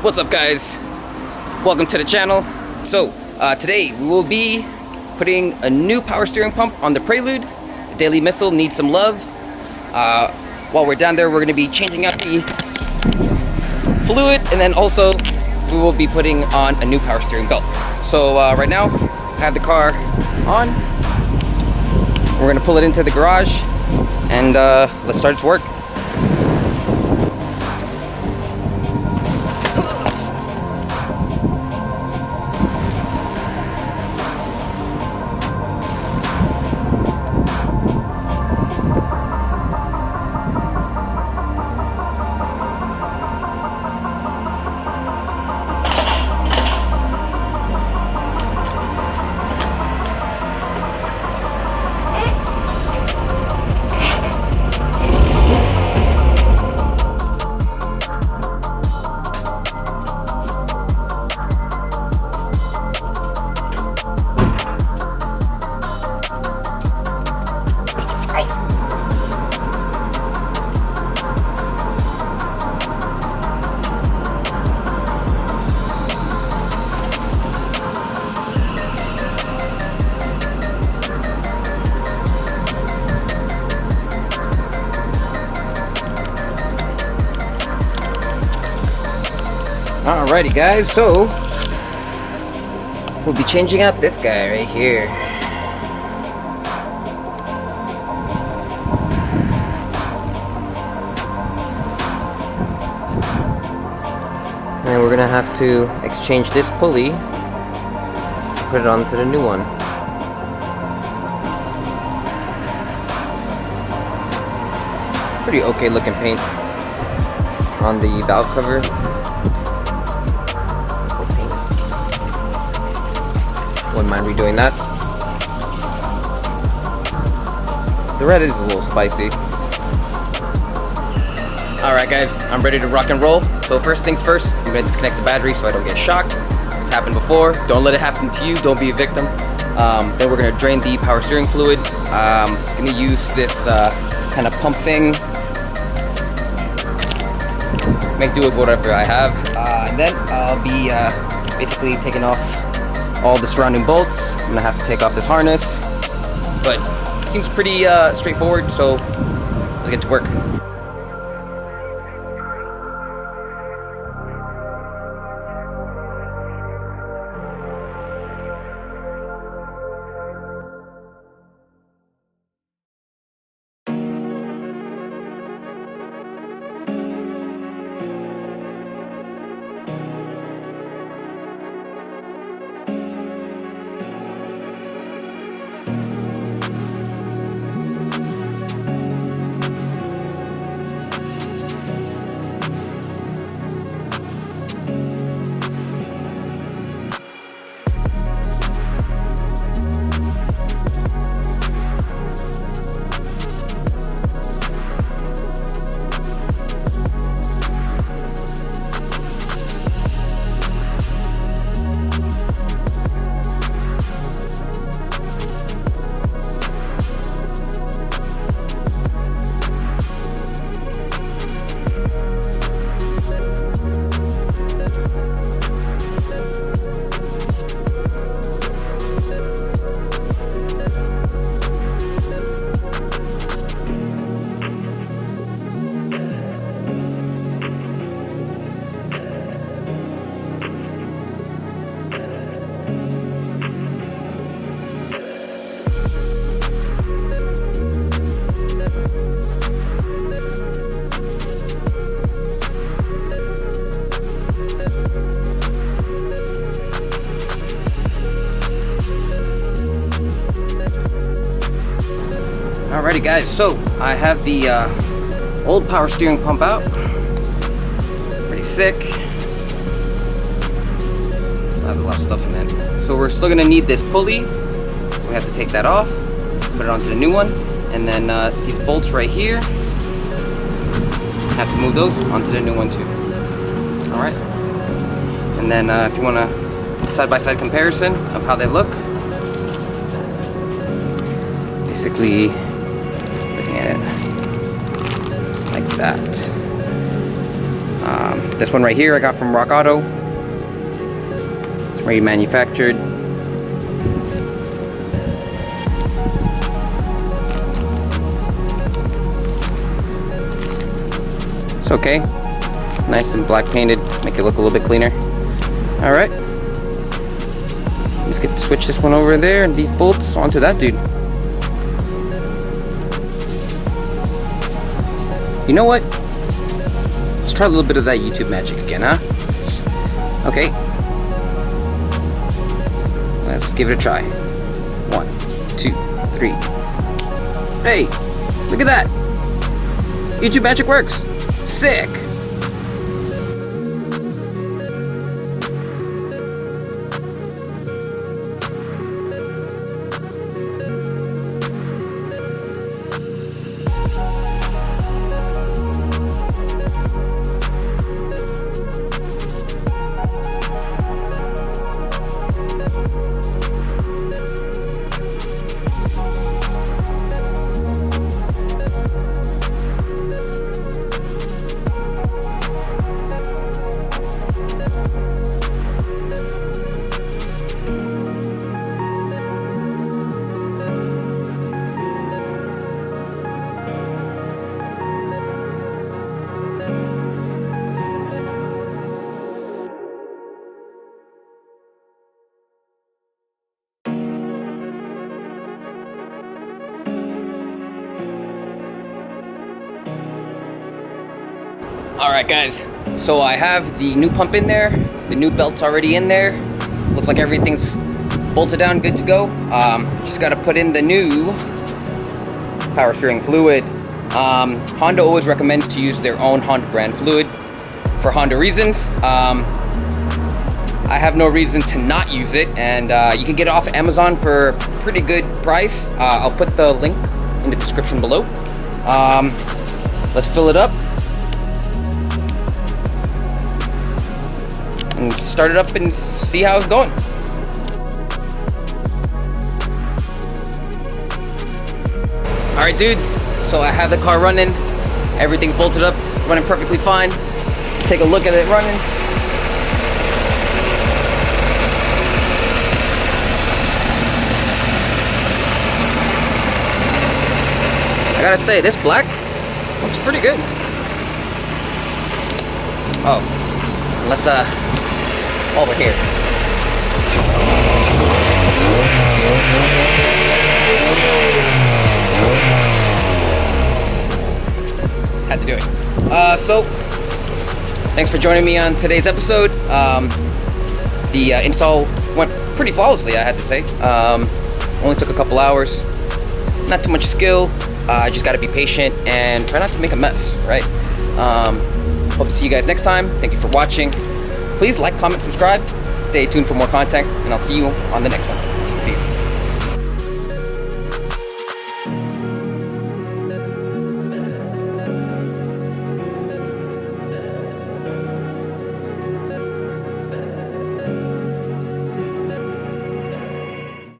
What's up, guys? Welcome to the channel. So today we will be putting a new power steering pump on the Prelude. The Daily Missile needs some love. While we're down there, we're going to be changing out the fluid, and then also we will be putting on a new power steering belt. So right now I have the car on. We're going to pull it into the garage and let's start its work. Alrighty, guys, so we'll be changing out this guy right here. And we're gonna have to exchange this pulley, put it onto the new one. Pretty okay looking paint on the valve cover. Wouldn't mind redoing that. The red is a little spicy. Alright, guys, I'm ready to rock and roll. So first things first, I'm going to disconnect the battery so I don't get shocked. It's happened before. Don't let it happen to you. Don't be a victim. Then we're going to drain the power steering fluid. I'm going to use this kind of pump thing. Make do with whatever I have. And then I'll be basically taking off all the surrounding bolts. I'm gonna have to take off this harness, but it seems pretty straightforward, so let's get to work. Alrighty, guys, so I have the old power steering pump out. Pretty sick. Still has a lot of stuff in it. So we're still gonna need this pulley, so we have to take that off, put it onto the new one, and then these bolts right here, have to move those onto the new one too. Alright, and then if you want a side-by-side comparison of how they look, basically looking at it like that. This one right here I got from Rock Auto. It's remanufactured. It's okay. Nice and black painted. Make it look a little bit cleaner. Alright. Let's get to switch this one over there and these bolts onto that dude. You know what? Let's try a little bit of that YouTube magic again, huh? Okay. Let's give it a try. 1, 2, 3. Hey! Look at that! YouTube magic works! Sick! Alright guys, so I have the new pump in there, the new belt's already in there, looks like everything's bolted down, good to go. Just gotta put in the new power steering fluid. Honda always recommends to use their own Honda brand fluid for Honda reasons. I have no reason to not use it, and you can get it off of Amazon for a pretty good price. I'll put the link in the description below. Let's fill it up and start it up and see how it's going. Alright dudes, so I have the car running, everything's bolted up, running perfectly fine. Take a look at it running. I gotta say, this black looks pretty good. Oh, let's over here. Had to do it. So, thanks for joining me on today's episode. The install went pretty flawlessly, I had to say. Only took a couple hours. Not too much skill. Just gotta be patient and try not to make a mess, right? Hope to see you guys next time. Thank you for watching. Please like, comment, subscribe. Stay tuned for more content, and I'll see you on the next one.